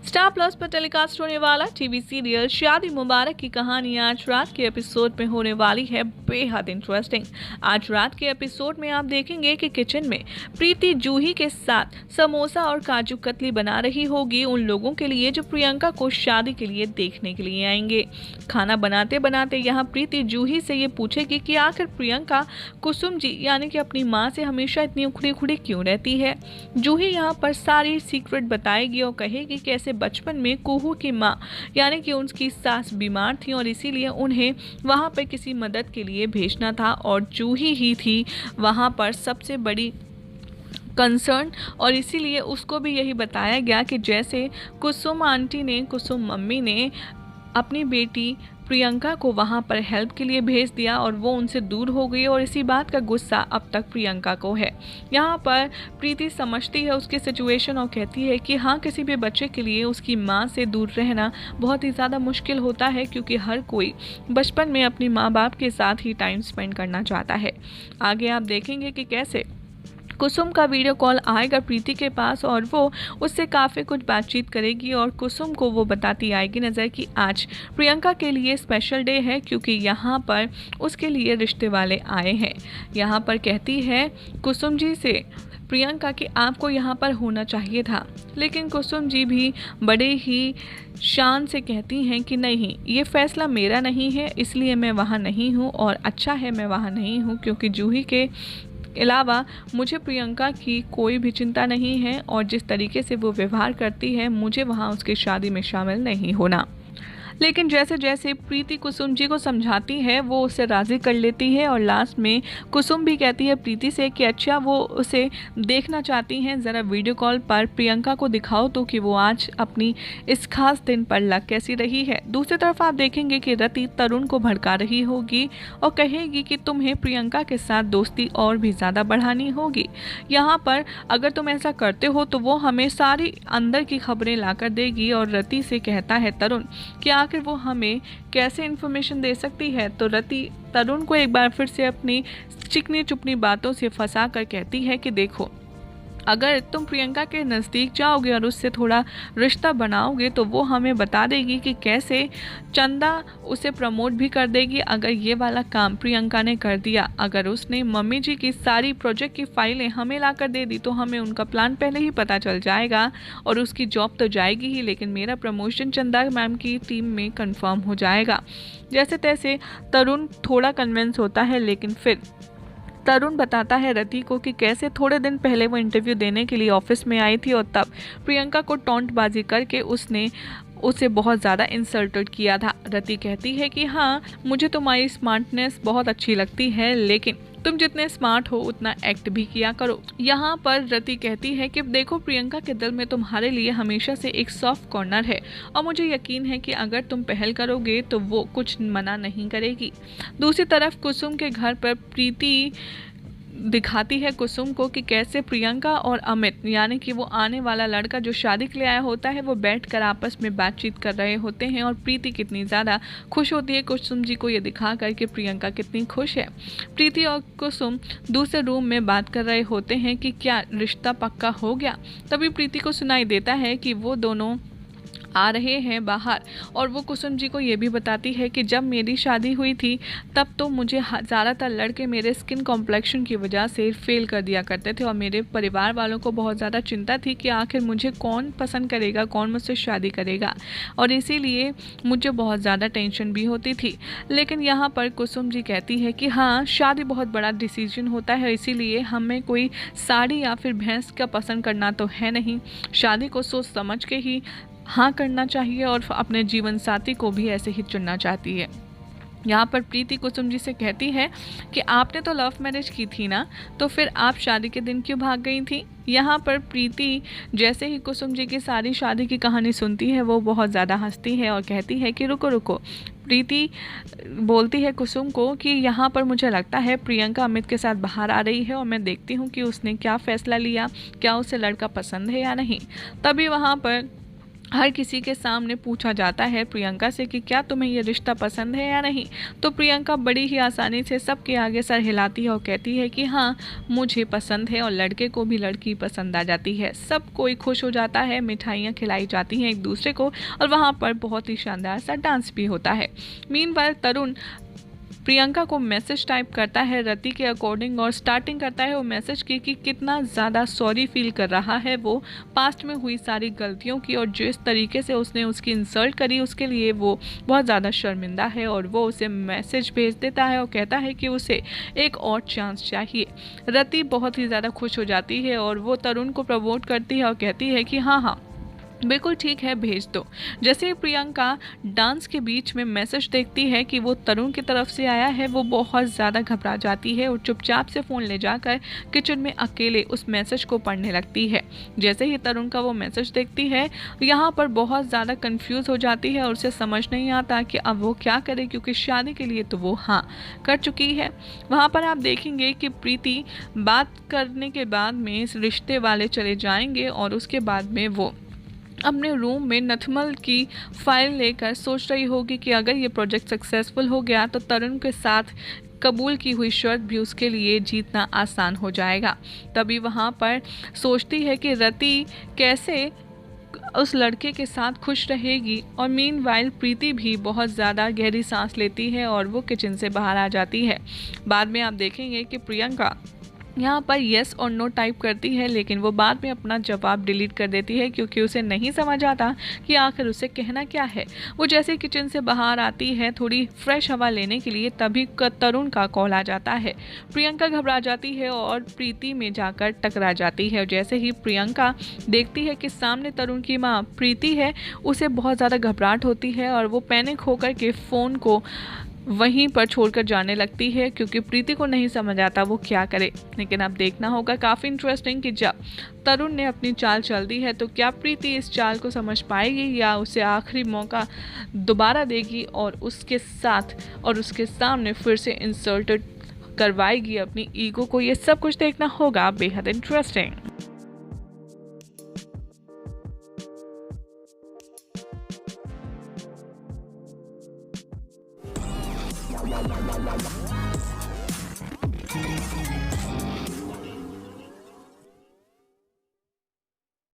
Star plus पर telecast होने वाला टीवी सीरियल शादी मुबारक की कहानी आज रात के एपिसोड में होने वाली है बेहद इंटरेस्टिंग। आज रात के एपिसोड में आप देखेंगे कि किचन में प्रीति जूही के साथ समोसा और काजू कतली बना रही होगी उन लोगों के लिए जो प्रियंका को शादी के लिए देखने के लिए आएंगे। खाना बनाते बनाते यहाँ प्रीति जूही से ये पूछेगी कि आखिर प्रियंका कुसुम जी यानी कि अपनी माँ से हमेशा इतनी उखड़ी उखड़ी क्यों रहती है। जूही यहाँ पर सारी सीक्रेट बताएगी और कहेगी कैसे बचपन में कुहू की माँ यानी कि उनकी सास बीमार थी और इसीलिए उन्हें वहां पर किसी मदद के लिए भेजना था और जूही ही थी वहां पर सबसे बड़ी कंसर्न और इसीलिए उसको भी यही बताया गया कि जैसे कुसुम आंटी ने कुसुम मम्मी ने अपनी बेटी प्रियंका को वहां पर हेल्प के लिए भेज दिया और वो उनसे दूर हो गई और इसी बात का गुस्सा अब तक प्रियंका को है। यहाँ पर प्रीति समझती है उसकी सिचुएशन और कहती है कि हाँ, किसी भी बच्चे के लिए उसकी माँ से दूर रहना बहुत ही ज़्यादा मुश्किल होता है क्योंकि हर कोई बचपन में अपनी माँ बाप के साथ ही टाइम स्पेंड करना चाहता है। आगे आप देखेंगे कि कैसे कुसुम का वीडियो कॉल आएगा प्रीति के पास और वो उससे काफ़ी कुछ बातचीत करेगी और कुसुम को वो बताती आएगी नज़र कि आज प्रियंका के लिए स्पेशल डे है क्योंकि यहाँ पर उसके लिए रिश्ते वाले आए हैं। यहाँ पर कहती है कुसुम जी से प्रियंका कि आपको यहाँ पर होना चाहिए था, लेकिन कुसुम जी भी बड़े ही शान से कहती हैं कि नहीं, ये फैसला मेरा नहीं है इसलिए मैं वहाँ नहीं हूँ और अच्छा है मैं वहाँ नहीं हूँ क्योंकि जूही के अलावा मुझे प्रियंका की कोई भी चिंता नहीं है और जिस तरीके से वो व्यवहार करती है मुझे वहाँ उसकी शादी में शामिल नहीं होना। लेकिन जैसे जैसे प्रीति कुसुम जी को समझाती है वो उसे राज़ी कर लेती है और लास्ट में कुसुम भी कहती है प्रीति से कि अच्छा वो उसे देखना चाहती हैं, ज़रा वीडियो कॉल पर प्रियंका को दिखाओ तो कि वो आज अपनी इस खास दिन पर लग कैसी रही है। दूसरी तरफ आप देखेंगे कि रति तरुण को भड़का रही होगी और कहेगी कि तुम्हें प्रियंका के साथ दोस्ती और भी ज़्यादा बढ़ानी होगी। यहाँ पर अगर तुम ऐसा करते हो तो वो हमें सारी अंदर की खबरें ला कर देगी और रति से कहता है तरुण कि आखिर वो हमें कैसे इन्फॉर्मेशन दे सकती है। तो रति तरुण को एक बार फिर से अपनी चिकनी चुपनी बातों से फंसा कर कहती है कि देखो, अगर तुम प्रियंका के नज़दीक जाओगे और उससे थोड़ा रिश्ता बनाओगे तो वो हमें बता देगी कि कैसे चंदा उसे प्रमोट भी कर देगी अगर ये वाला काम प्रियंका ने कर दिया। अगर उसने मम्मी जी की सारी प्रोजेक्ट की फाइलें हमें ला कर दे दी तो हमें उनका प्लान पहले ही पता चल जाएगा और उसकी जॉब तो जाएगी ही, लेकिन मेरा प्रमोशन चंदा मैम की टीम में कंफर्म हो जाएगा। जैसे तैसे तरुण थोड़ा कन्विंस होता है, लेकिन फिर तरुण बताता है रति को कि कैसे थोड़े दिन पहले वो इंटरव्यू देने के लिए ऑफिस में आई थी और तब प्रियंका को टॉन्टबाजी करके उसने उसे बहुत ज़्यादा इंसल्टेड किया था। रति कहती है कि हाँ, मुझे तुम्हारी स्मार्टनेस बहुत अच्छी लगती है, लेकिन तुम जितने स्मार्ट हो उतना एक्ट भी किया करो। यहाँ पर रति कहती है कि देखो, प्रियंका के दिल में तुम्हारे लिए हमेशा से एक सॉफ्ट कॉर्नर है और मुझे यकीन है कि अगर तुम पहल करोगे तो वो कुछ मना नहीं करेगी। दूसरी तरफ कुसुम के घर पर प्रीति दिखाती है कुसुम को कि कैसे प्रियंका और अमित यानी कि वो आने वाला लड़का जो शादी के लिए आया होता है वो बैठकर आपस में बातचीत कर रहे होते हैं और प्रीति कितनी ज़्यादा खुश होती है कुसुम जी को ये दिखा कर कि प्रियंका कितनी खुश है। प्रीति और कुसुम दूसरे रूम में बात कर रहे होते हैं कि क्या रिश्ता पक्का हो गया। तभी प्रीति को सुनाई देता है कि वो दोनों आ रहे हैं बाहर और वो कुसुम जी को ये भी बताती है कि जब मेरी शादी हुई थी तब तो मुझे ज़्यादातर लड़के मेरे स्किन कॉम्प्लेक्शन की वजह से फेल कर दिया करते थे और मेरे परिवार वालों को बहुत ज़्यादा चिंता थी कि आखिर मुझे कौन पसंद करेगा, कौन मुझसे शादी करेगा और इसीलिए मुझे बहुत ज़्यादा टेंशन भी होती थी। लेकिन यहाँ पर कुसुम जी कहती है कि हाँ, शादी बहुत बड़ा डिसीजन होता है, इसीलिए हमें कोई साड़ी या फिर भैंस का पसंद करना तो है नहीं। शादी को सोच समझ के ही हाँ करना चाहिए और अपने जीवन साथी को भी ऐसे ही चुनना चाहती है। यहाँ पर प्रीति कुसुम जी से कहती है कि आपने तो लव मैरिज की थी ना, तो फिर आप शादी के दिन क्यों भाग गई थी। यहाँ पर प्रीति जैसे ही कुसुम जी की सारी शादी की कहानी सुनती है वो बहुत ज़्यादा हंसती है और कहती है कि रुको रुको। प्रीति बोलती है कुसुम को कि यहाँ पर मुझे लगता है प्रियंका अमित के साथ बाहर आ रही है और मैं देखती हूँ कि उसने क्या फ़ैसला लिया, क्या उसे लड़का पसंद है या नहीं। तभी वहाँ पर हर किसी के सामने पूछा जाता है प्रियंका से कि क्या तुम्हें ये रिश्ता पसंद है या नहीं। तो प्रियंका बड़ी ही आसानी से सबके आगे सर हिलाती है और कहती है कि हाँ, मुझे पसंद है, और लड़के को भी लड़की पसंद आ जाती है। सब कोई खुश हो जाता है, मिठाइयाँ खिलाई जाती हैं एक दूसरे को, और वहाँ पर बहुत ही शानदार सा डांस भी होता है। मीनवाइल तरुण प्रियंका को मैसेज टाइप करता है रति के अकॉर्डिंग, और स्टार्टिंग करता है वो मैसेज की कि कितना ज़्यादा सॉरी फील कर रहा है वो पास्ट में हुई सारी गलतियों की, और जिस तरीके से उसने उसकी इंसल्ट करी उसके लिए वो बहुत ज़्यादा शर्मिंदा है। और वो उसे मैसेज भेज देता है और कहता है कि उसे एक और चांस चाहिए। रति बहुत ही ज़्यादा खुश हो जाती है और वो तरुण को प्रमोट करती है और कहती है कि हाँ हाँ, बिल्कुल ठीक है, भेज दो। जैसे ही प्रियंका डांस के बीच में मैसेज देखती है कि वो तरुण की तरफ से आया है, वो बहुत ज़्यादा घबरा जाती है और चुपचाप से फ़ोन ले जाकर किचन में अकेले उस मैसेज को पढ़ने लगती है। जैसे ही तरुण का वो मैसेज देखती है, यहाँ पर बहुत ज़्यादा कंफ्यूज हो जाती है और उसे समझ नहीं आता कि अब वो क्या करे, क्योंकि शादी के लिए तो वो हाँ कर चुकी है। वहाँ पर आप देखेंगे कि प्रीति बात करने के बाद में इस रिश्ते वाले चले जाएंगे और उसके बाद में वो अपने रूम में नथमल की फाइल लेकर सोच रही होगी कि अगर ये प्रोजेक्ट सक्सेसफुल हो गया तो तरुण के साथ कबूल की हुई शर्त भी उसके लिए जीतना आसान हो जाएगा। तभी वहाँ पर सोचती है कि रति कैसे उस लड़के के साथ खुश रहेगी, और मीनवाइल प्रीति भी बहुत ज़्यादा गहरी सांस लेती है और वो किचन से बाहर आ जाती है। बाद में आप देखेंगे कि प्रियंका यहाँ पर येस और नो टाइप करती है, लेकिन वो बाद में अपना जवाब डिलीट कर देती है क्योंकि उसे नहीं समझ आता कि आखिर उसे कहना क्या है। वो जैसे किचन से बाहर आती है थोड़ी फ्रेश हवा लेने के लिए, तभी तरुण का कॉल आ जाता है। प्रियंका घबरा जाती है और प्रीति में जाकर टकरा जाती है। जैसे ही प्रियंका देखती है कि सामने तरुण की माँ प्रीति है, उसे बहुत ज़्यादा घबराहट होती है और वो पैनिक होकर के फ़ोन को वहीं पर छोड़कर जाने लगती है क्योंकि प्रीति को नहीं समझ आता वो क्या करे। लेकिन अब देखना होगा काफ़ी इंटरेस्टिंग कि जब तरुण ने अपनी चाल चल दी है तो क्या प्रीति इस चाल को समझ पाएगी या उसे आखिरी मौका दोबारा देगी और उसके साथ और उसके सामने फिर से इंसल्टेड करवाएगी अपनी ईगो को। ये सब कुछ देखना होगा बेहद इंटरेस्टिंग।